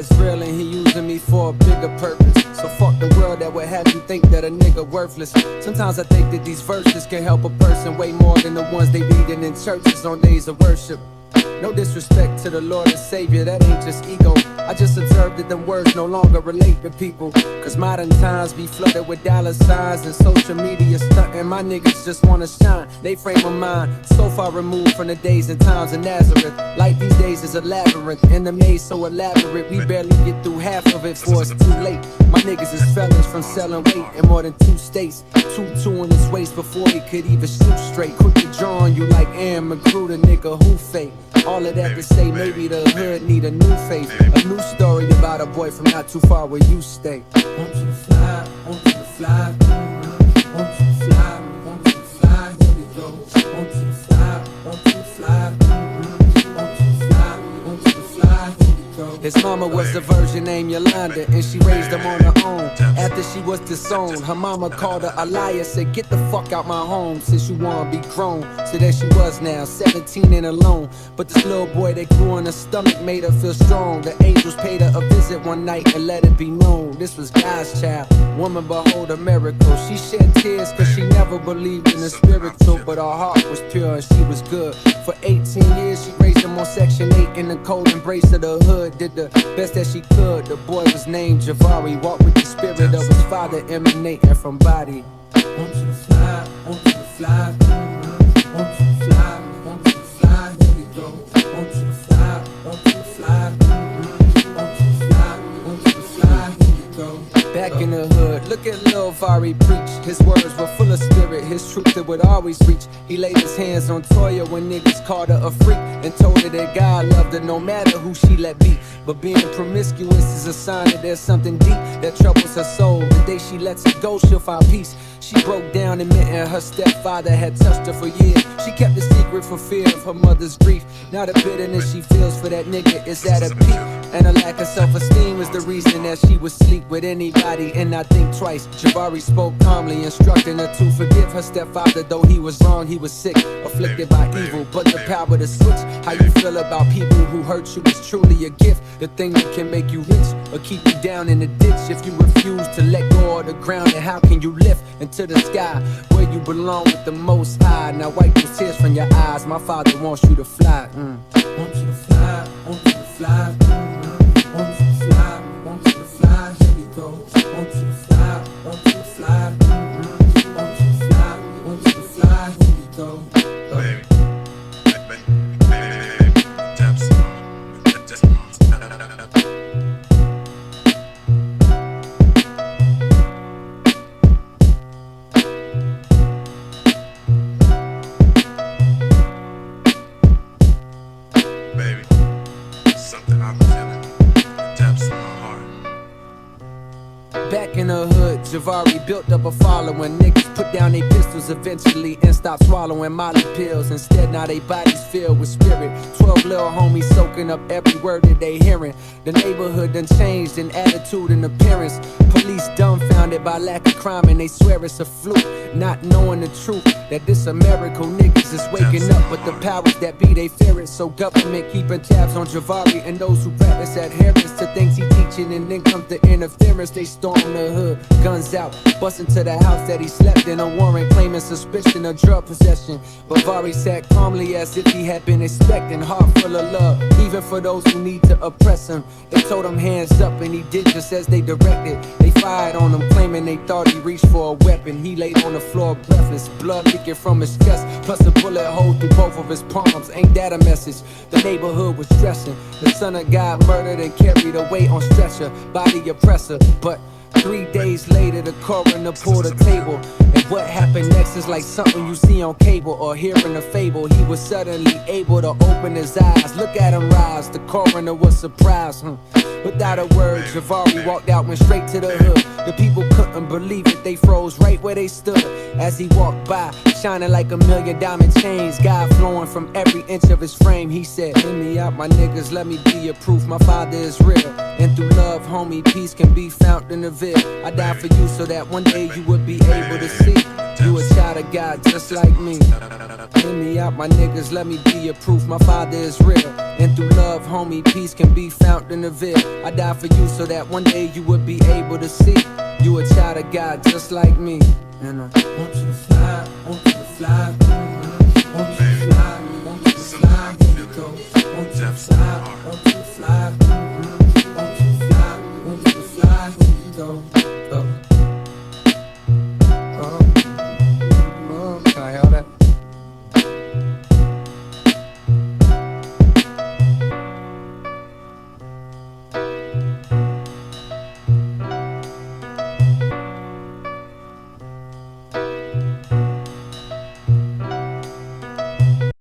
is real and he using me for a bigger purpose. So fuck the world that would have you think that a nigga worthless. Sometimes I think that these verses can help a person way more than the ones they reading in churches on days of worship. No disrespect to the Lord and Savior, that ain't just ego. I just observed that them words no longer relate to people. Cause modern times be flooded with dollar signs and social media stunting. My niggas just wanna shine. They frame of mind so far removed from the days and times of Nazareth. Life these days is a labyrinth, and the maze so elaborate we barely get through half of it before it's too late. My niggas is felons from selling weight in more than 2 states. Two in his waist before he could even shoot straight. Quick to draw on you like Aaron McGrew, the nigga who fake. All of that to say maybe the hood need a new face. A new story about a boy from not too far where you stay. Want you to fly, want you to fly, want you to fly, want you to fly, here we go. Want you to fly, want you to fly, want you to fly, want you to fly, here we go. His mama was a virgin named Yolanda, and she raised him on her own. After she was disowned, her mama called her a liar, said get the fuck out my home since you wanna be grown. So there she was now, 17 and alone. But this little boy that grew in her stomach made her feel strong. The angels paid her a visit one night and let it be known this was God's child. Woman, behold a miracle. She shed tears cause she never believed in the spiritual, but her heart was pure and she was good. For 18 years she raised him on Section 8 in the cold embrace of the hood. Did the best that she could. The boy was named Javari, walked with the spirit of his father emanating from body. Want you to fly, want you to fly, want you to fly, want you to fly, here we go. Want you to fly, want you to fly, want you to fly, want you to fly, here we go. Back in the hood, look at Lil Vari preach. His words were full of spirit, his truth that would always reach. He laid his hands on Toya when niggas called her a freak, and told her that God loved her no matter who she let be. But being promiscuous is a sign that there's something deep that troubles her soul. The day she lets it go, she'll find peace. She broke down admitting her stepfather had touched her for years. She kept the secret for fear of her mother's grief. Now the bitterness she feels for that nigga is at a peak, and a lack of self-esteem is the reason that she would sleep with anybody and not think twice. Javari spoke calmly, instructing her to forgive her stepfather. Though he was wrong, he was sick, afflicted by evil, but the power to switch how you feel about people who hurt you is truly a gift. The thing that can make you rich or keep you down in the ditch. If you refuse to let go of the ground, then how can you lift into the sky where you belong with the Most High? Now wipe those tears from your eyes. My father wants you to fly. Want you to fly, want you to fly, want you to fly, want you to fly, here we go. Want you to fly, want you to fly, want you to fly, want you to fly, here we go. Back in the hood, Javari built up a following. Niggas put down their pistols eventually and stopped swallowing Molly pills. Instead, now they bodies filled with spirit. 12 little homies soaking up every word that they hearing. The neighborhood done changed in attitude and appearance. Police dumbfounded by lack of crime and they swear it's a fluke, not knowing the truth that this a miracle. Niggas is waking up, but the powers that be, they fear it. So government keeping tabs on Javari and those who practice adherence to things he teaching. And then comes the interference. They storm the hood, guns out, bust into the house that he slept in. A warrant claiming suspicion of drug possession. But Vari sat calmly as if he had been expecting. Heart full of love, even for those who need to oppress him. They told him hands up and he did just as they directed. They fired on him, claiming they thought he reached for a weapon. He laid on the floor breathless, blood leaking from his chest, plus a bullet hole through both of his palms. Ain't that a message? The neighborhood was stressing. The son of God murdered and carried away on stretcher by the oppressor. But 3 days later, the coroner pulled a table. And what happened next is like something you see on cable or hear in a fable. He was suddenly able to open his eyes. Look at him rise, the coroner was surprised. Without a word, Javari walked out, went straight to the hood. The people couldn't believe it, they froze right where they stood. As he walked by, shining like a million diamond chains, God flowing from every inch of his frame. He said, "Let me out, my niggas, let me be your proof. My father is real, and through love, homie, peace can be found in the veil. I die for you so that one day you would be able to see. You a child of God just like me. Hear me out, my niggas, let me be your proof. My father is real, and through love, homie, peace can be found in the veil. I die for you so that one day you would be able to see. You a child of God just like me. And I want you to fly, want you to fly, want you to fly, want you to fly, want you to fly, want you to fly.